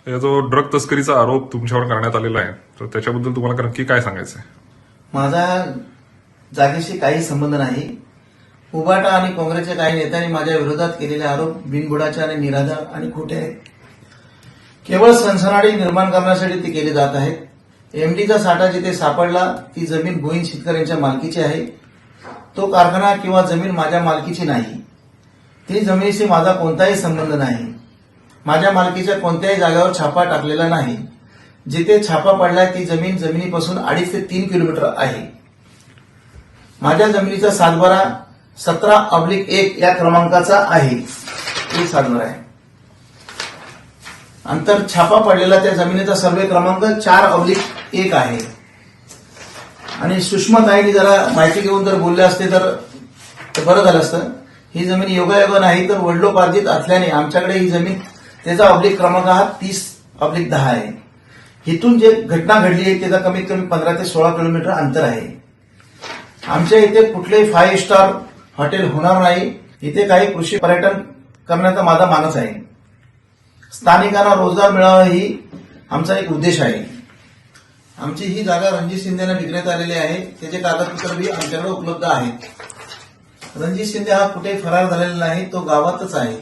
या जो ड्रग तस्करीचा आरोप तुमच्यावर करण्यात आलेला आहे तर त्याच्याबद्दल तुम्हाला नक्की काय सांगायचं आहे? माझा जागेशी काही संबंध नाही. उबाटा आणि काँग्रेसच्या काही नेत्यांनी माझ्या विरोधात केलेले आरोप बिनबुडाचे आणि निराधार आणि खोटे आहेत. केवळ सनसनाटी निर्माण करण्यासाठी ते केले जात आहेत. एमडीचा साठा जिथे सापडला ती जमीन भोईन शेतकऱ्यांच्या मालकीची आहे. तो कारखाना किंवा जमीन माझ्या मालकीची नाही. ती जमिनीशी माझा कोणताही संबंध नाही. माझ्या मालकीच्या कोणत्याही जागेवर छापा टाकलेला नाही. जिथे छापा पडलाय ती जमीन जमिनीपासून 2.5 ते 3 किलोमीटर आहे. माझ्या जमिनीचा सातबारा 17/1 या क्रमांकाचा आहे. एक सातबारा आहे. अंतर छापा पडलेला त्या जमिनीचा सर्वे क्रमांक 4/1 आहे. आणि सुषमाताईंनी जरा माहिती घेऊन जर बोलले असते तर बरं झालं असतं. ही जमीन योगायोग नाही तर वडिलोपार्जित असल्याने आमच्याकडे ही जमीन त्याचा अब्लिक क्रमांक हा 30/10 आहे. इथून जे घटना घडली आहे त्याचा कमीत कमी 15 ते 16 किलोमीटर अंतर आहे. आमच्या इथे कुठलेही 5 स्टार हॉटेल होणार नाही. इथे काही कृषी पर्यटन करण्याचा माझा मानस आहे. स्थानिकांना रोजगार मिळावा ही आमचा एक उद्देश आहे. आमची ही जागा रणजित शिंदेना विकण्यात आलेली आहे. त्याचे कागदपत्र बी आमच्याकडे उपलब्ध आहेत. रणजित शिंदे हा कुठेही फरार झालेला नाही. तो गावातच आहे.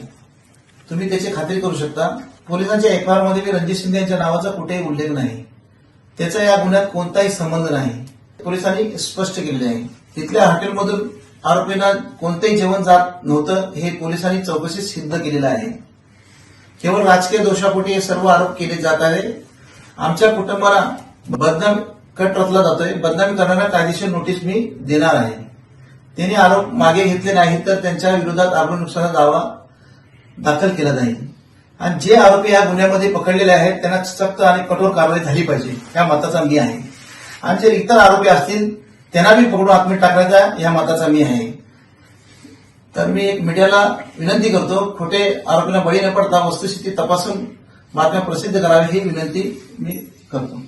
तुम्ही त्याची खात्री करू शकता. पोलिसांच्या एफआयआरमध्ये बी रणजित शिंदे यांच्या नावाचा कुठेही उल्लेख नाही. त्याचा या गुन्ह्यात कोणताही संबंध नाही. पोलिसांनी स्पष्ट केलेले आहे. तिथल्या हॉटेलमधून आरोपींना कोणतेही जेवण जात नव्हतं हे पोलिसांनी चौकशीत सिद्ध केलेलं आहे. केवळ राजकीय दोषापोटी हे सर्व आरोप केले जात आहे. आमच्या कुटुंबाला बदनाम कट रचला जातोय. बदनामी करणाऱ्या कायदेशीर नोटीस मी देणार आहे. त्यांनी आरोप मागे घेतले नाहीत तर त्यांच्या विरोधात आबरू नुकसानाचा दावा दाखल केला जाईल. आणि जे आरोपी या गुन्ह्यामध्ये पकडलेले आहेत त्यांना सक्त आणि कठोर कारवाई झाली पाहिजे या मताचा मी आहे. आणि जे इतर आरोपी असतील त्यांना बी पकडून आत्मीय टाकण्याचा या मताचा मी आहे. तर मी एक मीडियाला विनंती करतो, खोटे आरोपींना बळी न पडता वस्तुस्थिती तपासून बातम्या प्रसिद्ध करावी ही विनंती मी करतो.